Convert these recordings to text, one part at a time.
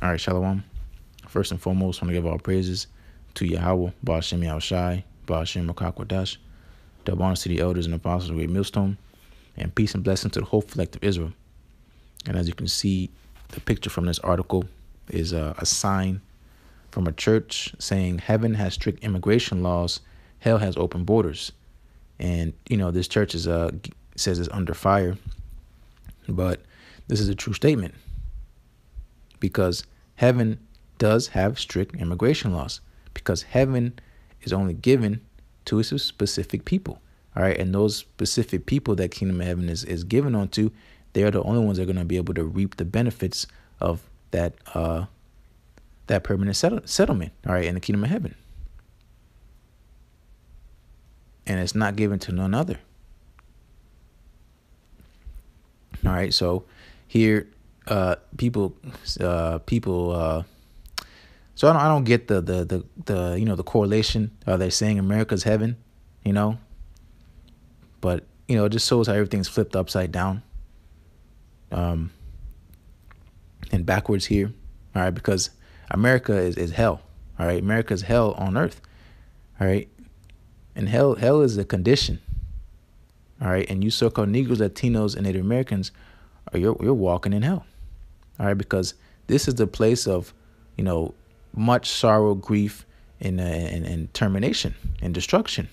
All right, Shalom. First and foremost, I want to give all praises to Yahawah, BABAL, YAHAWASHI, BABAL, Makakwadash, double honors to the elders and apostles of Great Millstone, and peace and blessings to the whole collective Israel. And as you can see, the picture from this article is a sign from a church saying heaven has strict immigration laws, hell has open borders. And, this church is says it's under fire, but this is a true statement because heaven does have strict immigration laws because heaven is only given to specific people. All right. And those specific people that kingdom of heaven is given onto, they're the only ones that are going to be able to reap the benefits of that permanent settlement. All right. In the kingdom of heaven. And it's not given to none other. All right. So here, people. So I don't get the correlation. They're saying America's heaven, but it just shows how everything's flipped upside down, and backwards here. All right, because America is hell. All right, America is hell on earth. All right, and hell is a condition. All right, and you so-called Negroes, Latinos, and Native Americans, you're walking in hell. All right, because this is the place of, much sorrow, grief, and termination and destruction.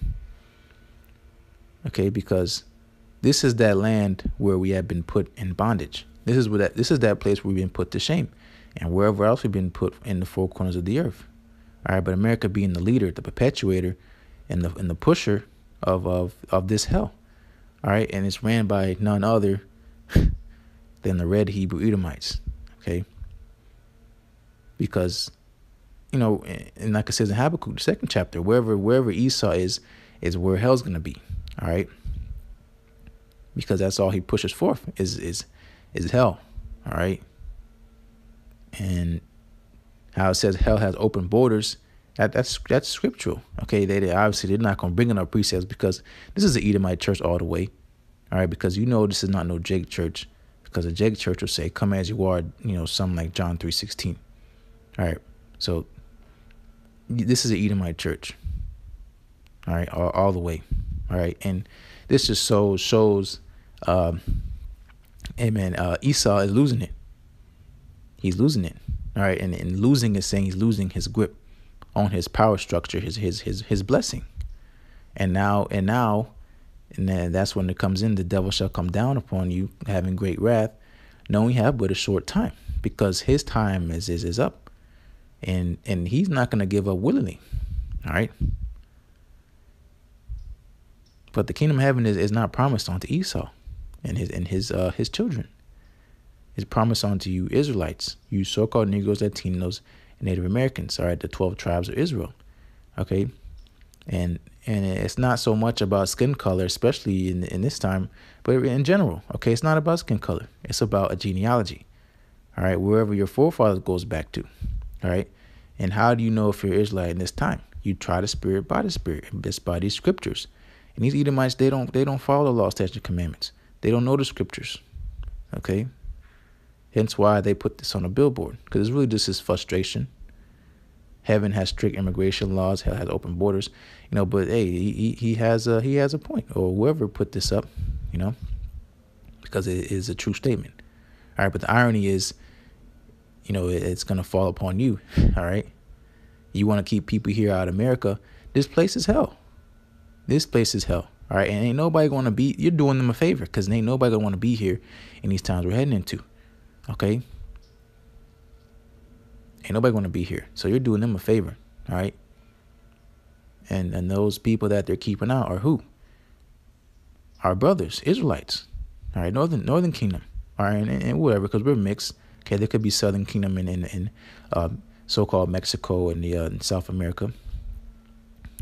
Okay, because this is that land where we have been put in bondage. This is that place where we've been put to shame, and wherever else we've been put in the four corners of the earth. All right, but America being the leader, the perpetuator, and the pusher of this hell. All right, and it's ran by none other than the red Hebrew Edomites. Okay, because and like it says in Habakkuk, the second chapter, wherever Esau is where hell's gonna be. All right, because that's all he pushes forth is hell. All right, and how it says hell has open borders. That's scriptural. Okay, they obviously they're not gonna bring in our precepts because this is an Edomite church all the way. All right, because this is not no Jake church, because a Jake church will say, "Come as you are," something like John 3:16. All right, so this is an Edomite church. All right, all the way. All right, and this just shows, Esau is losing it. He's losing it. All right, and losing is saying he's losing his grip on his power structure, his blessing, and then that's when it comes in. The devil shall come down upon you, having great wrath, knowing you have but a short time, because his time is up, and he's not going to give up willingly. All right, but the kingdom of heaven is not promised unto Esau and his children. It's promised unto you Israelites, you so-called Negroes, Latinos, and Native Americans. All right, the 12 tribes of Israel. Okay, and it's not so much about skin color, especially in this time, but in general. Okay, it's not about skin color. It's about a genealogy. All right, wherever your forefathers goes back to. All right, and how do you know if you're Israelite in this time? You try the spirit by the spirit, and it's by these scriptures. And these Edomites, they don't follow the law, statutes, and commandments. They don't know the scriptures. Okay, hence why they put this on a billboard, because it's really just his frustration. Heaven has strict immigration laws. Hell has open borders, But hey, he has a point, or whoever put this up, because it is a true statement. All right, but the irony is, it's gonna fall upon you. All right, you want to keep people here out of America. This place is hell. This place is hell. All right, and ain't nobody gonna be. You're doing them a favor, because ain't nobody gonna want to be here in these times we're heading into. Okay. Ain't nobody going to be here. So you're doing them a favor. All right. And those people that they're keeping out are who? Our brothers, Israelites. All right. Northern Kingdom. All right. And whatever, because we're mixed. Okay. There could be Southern Kingdom in so-called Mexico and in South America.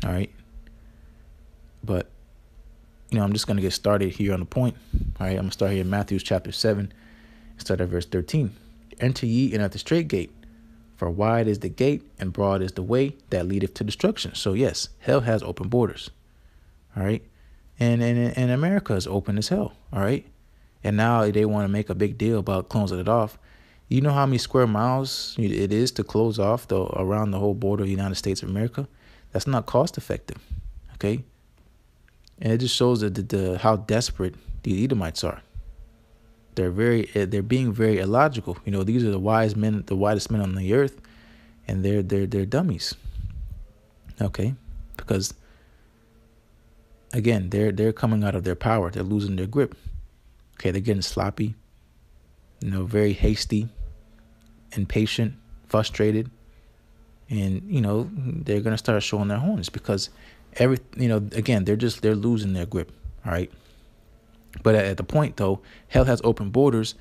All right. But, I'm just going to get started here on the point. All right. I'm going to start here in Matthew chapter 7. Start at verse 13. Enter ye in at the straight gate. For wide is the gate and broad is the way that leadeth to destruction. So yes, hell has open borders. All right. And America is open as hell. All right. And now they want to make a big deal about closing it off. You know how many square miles it is to close off around the whole border of the United States of America? That's not cost effective. Okay. And it just shows that how desperate the Edomites are. They're being very illogical. You know, these are the wise men, the wisest men on the earth, and they're dummies. Okay, because again, they're coming out of their power. They're losing their grip. Okay, they're getting sloppy. You know, very hasty, impatient, frustrated, and you know they're gonna start showing their horns because again, they're losing their grip. All right. But at the point, though, hell has open borders.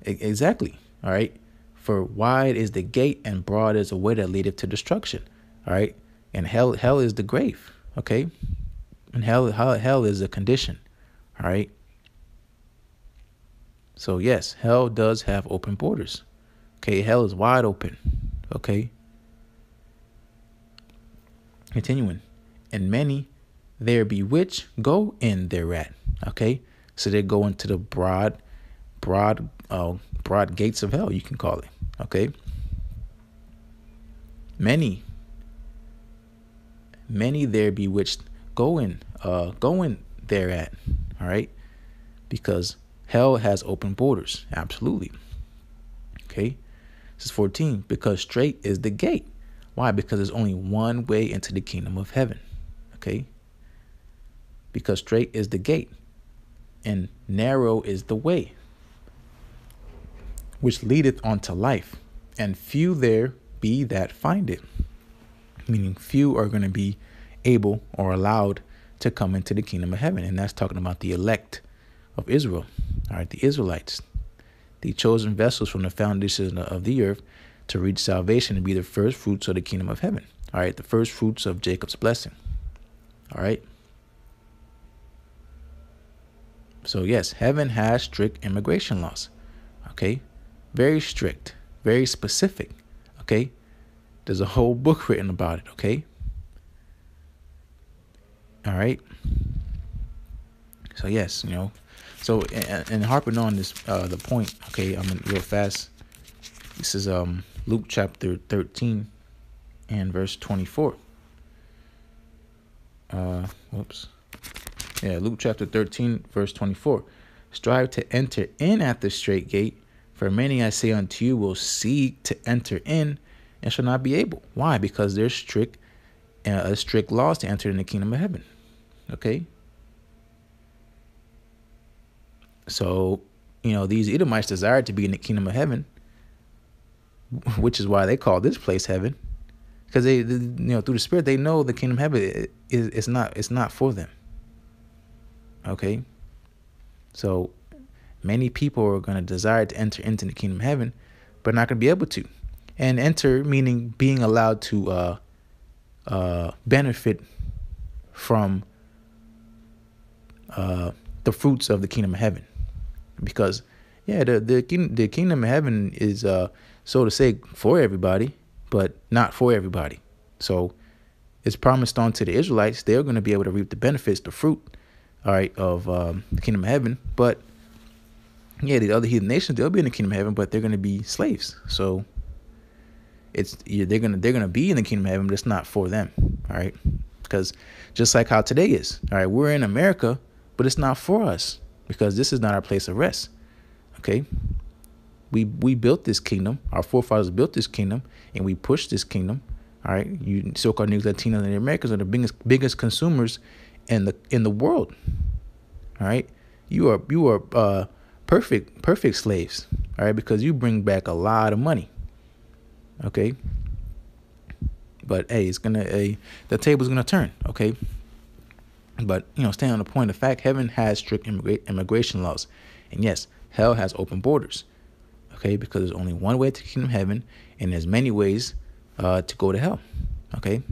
Exactly. All right. For wide is the gate and broad is the way that leadeth to destruction. All right. And hell is the grave. OK. And hell is a condition. All right. So, yes, hell does have open borders. OK. Hell is wide open. OK. Continuing. And many there be which go in thereat. OK. So they go into the broad gates of hell, you can call it. Okay. Many there be which go in thereat. All right. Because hell has open borders. Absolutely. Okay. This is 14. Because straight is the gate. Why? Because there's only one way into the kingdom of heaven. Okay. Because straight is the gate. And narrow is the way which leadeth unto life, and few there be that find it. Meaning few are going to be able or allowed to come into the kingdom of heaven. And that's talking about the elect of Israel. All right, the Israelites, the chosen vessels from the foundation of the earth to reach salvation and be the first fruits of the kingdom of heaven. All right, the first fruits of Jacob's blessing. All right. So, yes, heaven has strict immigration laws. Okay. Very strict, very specific. Okay. There's a whole book written about it. Okay. All right. So, yes, you know, so and harping on this, the point. Okay. I'm real fast. This is Luke chapter 13 and verse 24. Luke chapter 13, verse 24. Strive to enter in at the straight gate, for many, I say unto you, will seek to enter in and shall not be able. Why? Because there's strict laws to enter in the kingdom of heaven. Okay. So, you know, these Edomites desired to be in the kingdom of heaven, which is why they call this place heaven, because they you know, through the Spirit, they know the kingdom of heaven is not for them. Okay. So many people are going to desire to enter into the kingdom of heaven, but not going to be able to. And enter meaning being allowed to benefit from the fruits of the kingdom of heaven. Because, yeah, the kingdom of heaven is, so to say, for everybody, but not for everybody. So it's promised unto the Israelites. They're going to be able to reap the benefits, the fruit, all right, of the kingdom of heaven. But yeah, the other heathen nations, they'll be in the kingdom of heaven, but they're going to be slaves. So they're gonna be in the kingdom of heaven, but it's not for them. All right, because just like how today is. All right, we're in America, but it's not for us because this is not our place of rest. Okay, we built this kingdom. Our forefathers built this kingdom, and we pushed this kingdom. All right, you so-called Negroes, Latinos, and the Americans are the biggest consumers in the world. All right, you are perfect slaves. All right, because you bring back a lot of money. Okay, but hey, the table's gonna turn. Okay, but you know, staying on the point of fact, heaven has strict immigration laws, and yes, hell has open borders. Okay, because there's only one way to the kingdom of heaven, and there's many ways to go to hell. Okay,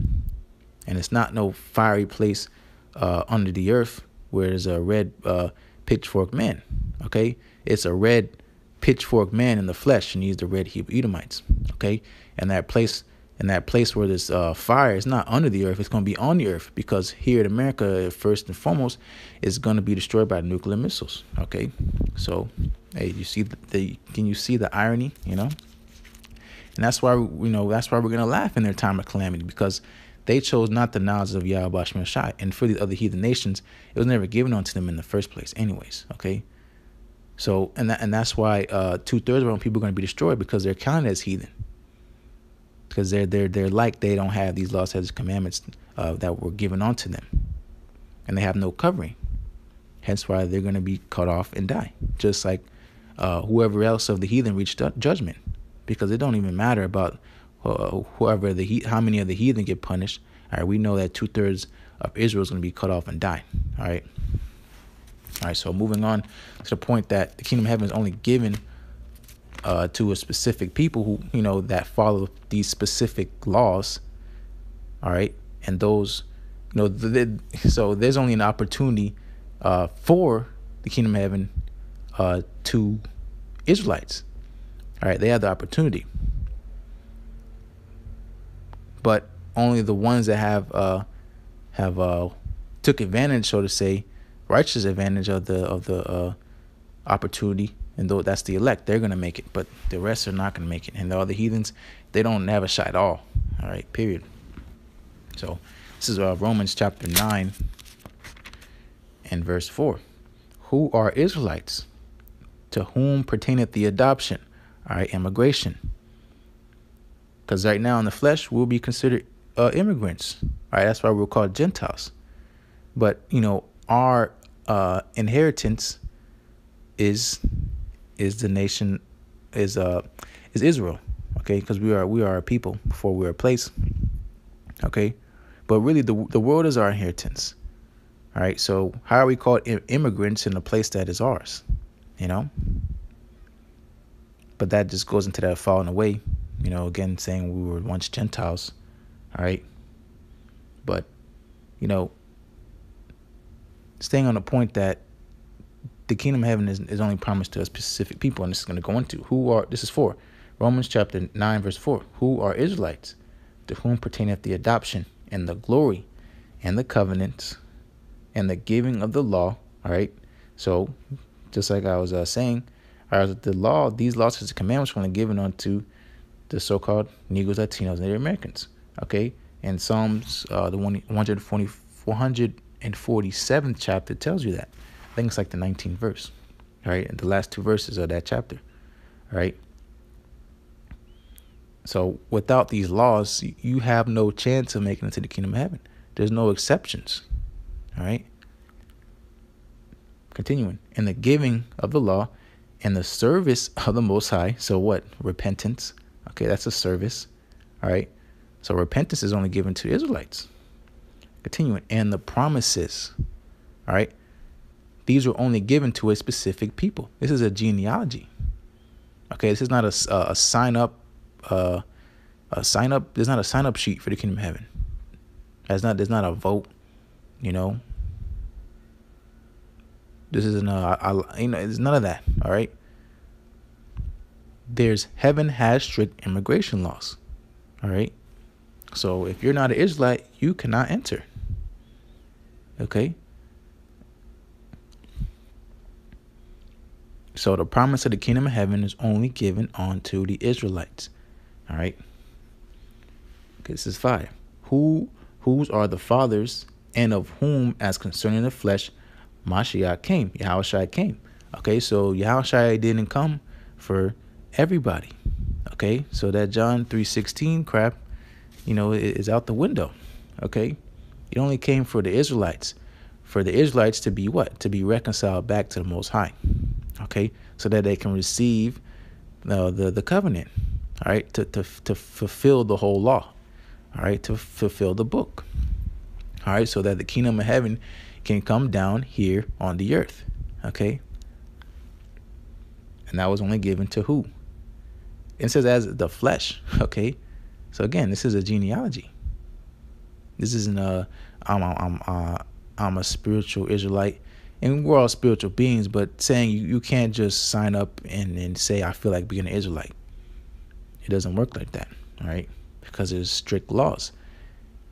and it's not no fiery place under the earth where there's a red pitchfork man. Okay, it's a red pitchfork man in the flesh, and he's the red Hebrew Edomites. Okay, and that place where there's fire is not under the earth; it's going to be on the earth, because here in America, first and foremost, is going to be destroyed by nuclear missiles. Okay, so Hey, you see can you see the irony? And that's why that's why we're gonna laugh in their time of calamity, because they chose not the knowledge of YAHAWASHI, and for the other heathen nations, it was never given unto them in the first place, anyways. Okay, so and that's why 2/3 of them people are going to be destroyed, because they're counted as heathen, because they're like they don't have these laws, statutes, commandments that were given unto them, and they have no covering. Hence why they're going to be cut off and die, just like whoever else of the heathen reached judgment, because it don't even matter about whoever how many of the heathen get punished. All right, we know that 2/3 of Israel is going to be cut off and die. All right. So moving on to the point that the kingdom of heaven is only given to a specific people who that follow these specific laws. All right, and those so there's only an opportunity for the kingdom of heaven to Israelites. All right, they have the opportunity, but only the ones that have took advantage, so to say, righteous advantage of the opportunity, and though that's the elect, they're gonna make it, but the rest are not gonna make it, and the other heathens, they don't have a shot at all. All right, period. So this is Romans chapter 9 and verse 4. Who are Israelites? To whom pertaineth the adoption? All right, immigration. Because right now in the flesh, we'll be considered immigrants. All right, that's why we're called Gentiles. But our inheritance is the nation, is Israel. Okay, because we are a people before we are a place. Okay, but really the world is our inheritance. All right, so how are we called immigrants in a place that is ours? But that just goes into that falling away. Again, saying we were once Gentiles. All right, but staying on the point that the kingdom of heaven is only promised to a specific people, and this is going to go into this is 4, Romans chapter 9 verse 4. Who are Israelites? To whom pertaineth the adoption and the glory and the covenants and the giving of the law. All right, so just like I was saying, the law, these laws and commandments were only given unto the so-called Negroes, Latinos, Native Americans. Okay, and Psalms the 447th chapter tells you that. I think it's like the 19th verse. All right, and the last 2 verses of that chapter. All right. So without these laws, you have no chance of making it to the kingdom of heaven. There's no exceptions. All right. Continuing. And the giving of the law and the service of the Most High. So what? Repentance. Okay, that's a service. All right. So repentance is only given to the Israelites. Continuing. And the promises. All right. These were only given to a specific people. This is a genealogy. Okay, this is not a sign up. A sign up. There's not a sign up sheet for the kingdom of heaven. There's not a vote. This isn't it's none of that. All right. Heaven has strict immigration laws. All right. So if you're not an Israelite, you cannot enter. Okay. So the promise of the kingdom of heaven is only given unto the Israelites. All right. Okay, this is 5. Whose are the fathers, and of whom, as concerning the flesh, Mashiach came. Yahawashi came. Okay, so Yahawashi didn't come for everybody. Okay, so that John 3:16 crap, is out the window. Okay, it only came for the Israelites. For the Israelites to be what? To be reconciled back to the Most High. Okay, so that they can receive the covenant. All right, to fulfill the whole law. All right, to fulfill the book. All right, so that the kingdom of heaven can come down here on the earth. Okay, and that was only given to who? It says as the flesh. Okay, so again, this is a genealogy. This isn't I'm a spiritual Israelite, and we're all spiritual beings, but saying you can't just sign up and say I feel like being an Israelite. It doesn't work like that. All right, because there's strict laws.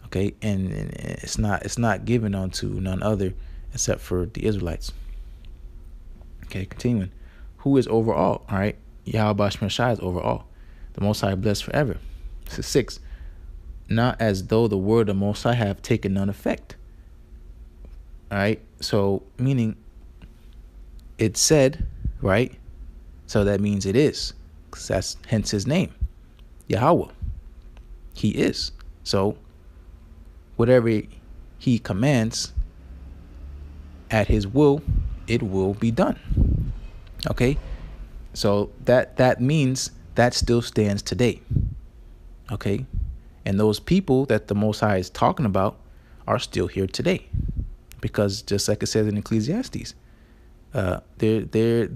Okay, and it's not given unto none other except for the Israelites. Okay, continuing. who is over all. All right. YAHAWASHI is over all. The Most High blessed forever. This is 6. Not as though the word of the Most High have taken none effect. All right. So meaning it said, right? So that means it is. 'Cause that's hence his name. Yahweh. He is. So whatever he commands at his will, it will be done. Okay? So that means that still stands today. Okay? And those people that the Most High is talking about are still here today. Because just like it says in Ecclesiastes, there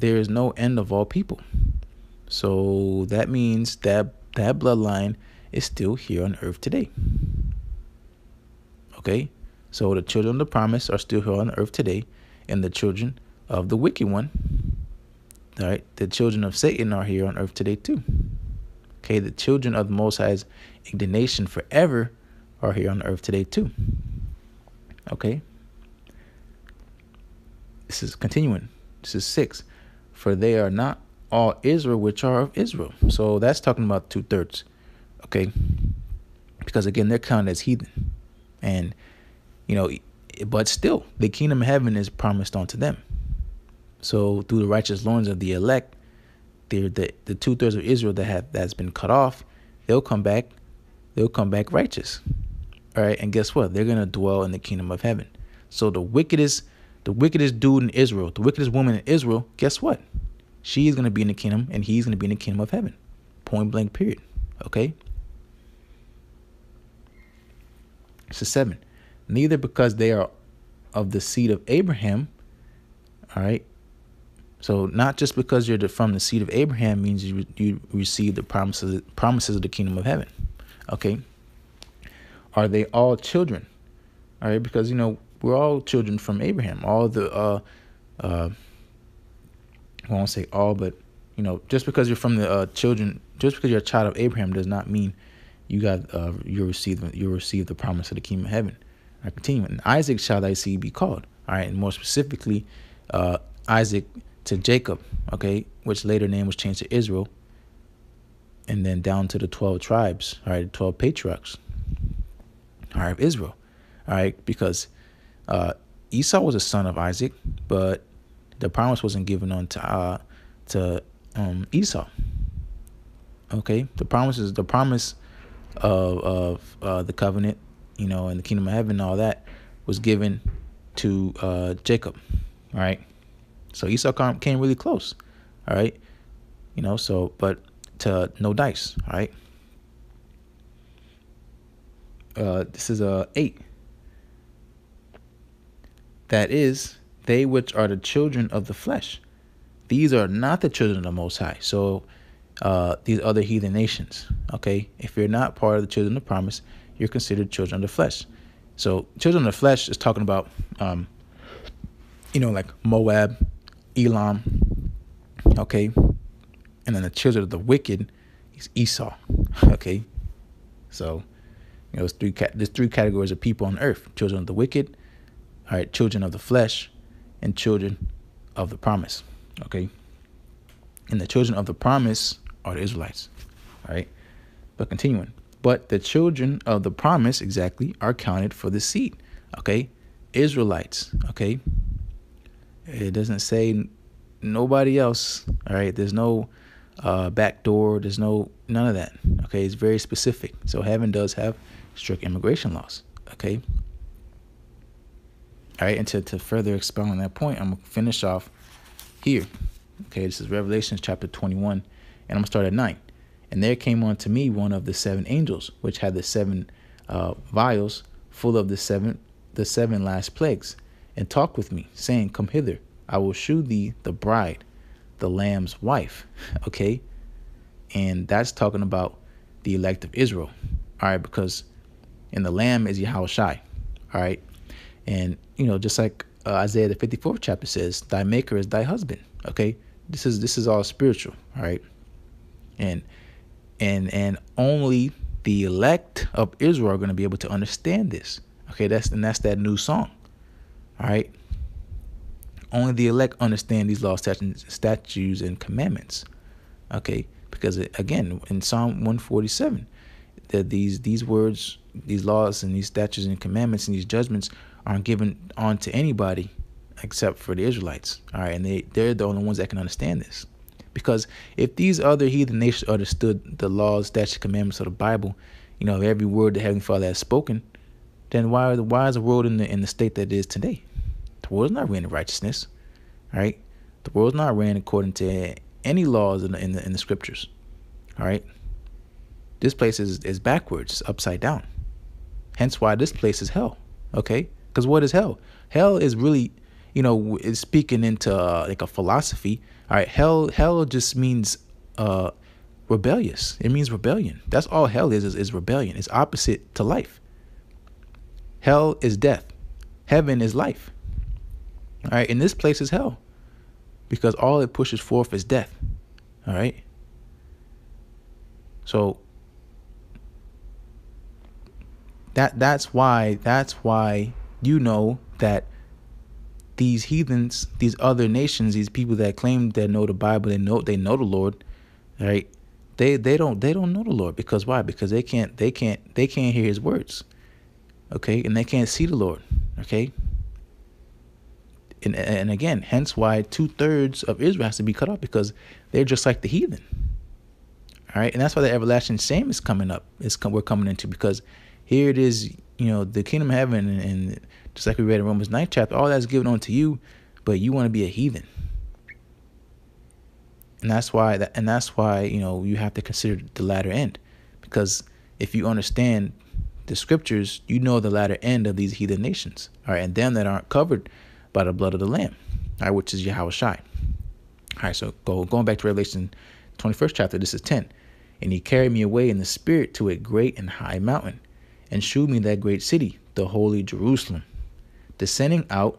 is no end of all people. So that means that bloodline is still here on earth today. Okay? So the children of the promise are still here on earth today, and the children of the wicked one, all right, the children of Satan are here on earth today too. Okay, the children of the Most High's indignation forever are here on earth today too. Okay. This is continuing. This is 6. For they are not all Israel which are of Israel. So that's talking about 2/3. Okay. Because again, they're counted as heathen. And, but still, the kingdom of heaven is promised unto them. So through the righteous loins of the elect, the 2/3 of Israel that's been cut off, they'll come back righteous. All right. And guess what? They're going to dwell in the kingdom of heaven. So the wickedest dude in Israel, the wickedest woman in Israel, guess what? She is going to be in the kingdom, and he's going to be in the kingdom of heaven. Point blank, period. Okay? This is 7. Neither because they are of the seed of Abraham, all right? So not just because you're from the seed of Abraham means you receive the promises of the kingdom of heaven. Okay? Are they all children? All right? Because, we're all children from Abraham. All the I won't say all, but just because you're from the children, just because you're a child of Abraham does not mean you'll receive the promise of the kingdom of heaven. I continue. And Isaac shall thy seed be called. All right, and more specifically, Isaac to Jacob. Okay, which later name was changed to Israel, and then down to the 12 tribes. All right, 12 patriarchs. All right, of Israel. All right, because Esau was a son of Isaac, but the promise wasn't given on to Esau. Okay, the promise of the covenant, and the kingdom of heaven and all that was given to Jacob. All right, so Esau came really close. All right, but to no dice. All right, this is 8. That is, they which are the children of the flesh. These are not the children of the Most High. So these other heathen nations, okay? If you're not part of the children of promise, you're considered children of the flesh. So children of the flesh is talking about, like Moab, Elam, okay? And then the children of the wicked is Esau, okay? So, there's three categories of people on earth: children of the wicked, all right, children of the flesh, and children of the promise. Okay. And the children of the promise are the Israelites. All right. But continuing. But the children of the promise exactly are counted for the seed. Okay. Israelites. Okay. It doesn't say nobody else. All right. There's no back door. There's none of that. Okay. It's very specific. So heaven does have strict immigration laws. Okay. All right, and to further expound on that point, I'm going to finish off here. Okay, this is Revelation chapter 21, and I'm going to start at 9. And there came unto me one of the 7 angels, which had the 7 vials full of the seven last plagues, and talked with me, saying, Come hither, I will shew thee the bride, the Lamb's wife. Okay, and that's talking about the elect of Israel. All right, because the Lamb is YAHAWASHI. All right. And, just like Isaiah the 54th chapter says, thy maker is thy husband. Okay. This is all spiritual. All right. And only the elect of Israel are going to be able to understand this. Okay. That's that new song. All right. only the elect understand these laws, statutes, and commandments. Okay, because again, in Psalm 147, that these words, these laws, and these statutes and commandments and these judgments aren't given on to anybody except for the Israelites. All right, and they're the only ones that can understand this. Because if these other heathen nations understood the laws, statutes, commandments of the Bible, every word the Heavenly Father has spoken, then why is the world in the state that it is today? The world is not ran in righteousness, right? The world is not ran according to any laws in the scriptures, all right? This place is backwards, upside down. Hence why this place is hell, okay? Because what is hell? Hell is really, is speaking into like a philosophy. All right, hell just means rebellious. It means rebellion. That's all hell is rebellion. It's opposite to life. Hell is death. Heaven is life. All right, and this place is hell because all it pushes forth is death. All right. So that's why that these heathens, these other nations, these people that claim they know the Bible, they know the Lord, right? They don't know the Lord because why? Because they can't hear His words, okay, and they can't see the Lord, okay. And again, hence why 2/3 of Israel has to be cut off because they're just like the heathen, all right. And that's why the everlasting shame is coming up. We're coming into because here it is, the kingdom of heaven and just like we read in Romans 9th chapter, all that's given unto you, but you want to be a heathen. And that's why you have to consider the latter end. Because if you understand the scriptures, the latter end of these heathen nations, all right, and them that aren't covered by the blood of the Lamb, all right, which is YAHAWASHI. All right, so going back to Revelation 21st chapter, this is 10. And he carried me away in the spirit to a great and high mountain, and shewed me that great city, the holy Jerusalem, descending out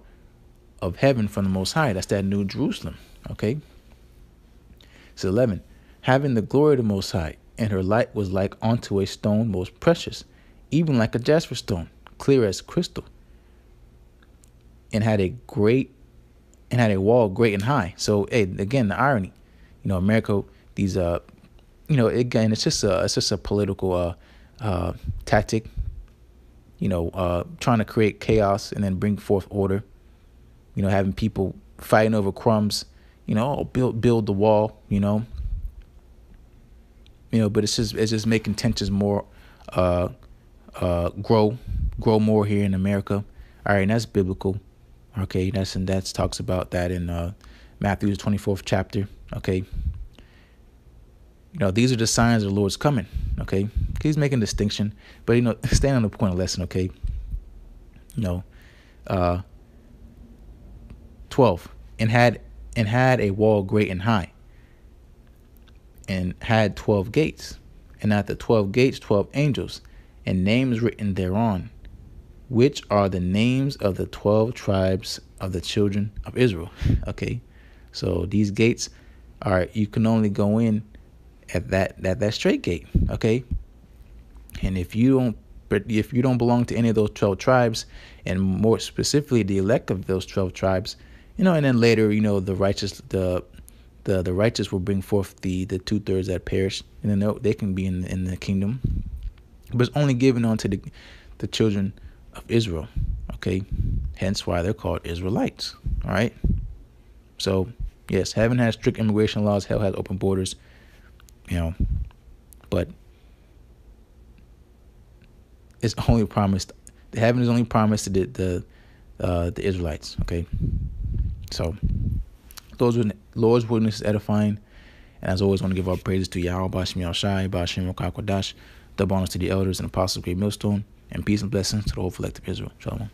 of heaven from the Most High. That's that new Jerusalem, okay? So 11, having the glory of the Most High, and her light was like unto a stone most precious, even like a jasper stone, clear as crystal, and had a wall great and high. So, hey, again, the irony, America, these, again, it's just a political tactic, trying to create chaos and then bring forth order, having people fighting over crumbs, build the wall, but it's just making tensions more, grow more here in America. All right. And that's biblical. Okay. That talks about that in Matthew's 24th chapter. Okay. These are the signs of the Lord's coming. Okay. He's making a distinction, but, staying on the point of lesson. Okay. 12, and had a wall great and high, and had 12 gates, and at the 12 gates 12 angels, and names written thereon, which are the names of the 12 tribes of the children of Israel. Okay, so these gates you can only go in at that straight gate. Okay, and if you don't belong to any of those 12 tribes, and more specifically the elect of those 12 tribes, and then later, the righteous, the righteous will bring forth the 2/3 that perish, and then they can be in the kingdom, but it's only given unto the children of Israel. Okay, hence why they're called Israelites. All right. So yes, heaven has strict immigration laws. Hell has open borders. But it's only promised. The heaven is only promised to the Israelites. Okay. So, Lord's witness is edifying. And as always, I want to give our praises to Yahweh, Bashim Yahshai, Bashim Rakakwadash, double honors to the elders and apostles of Great Millstone, and peace and blessings to the whole collective Israel. Shalom.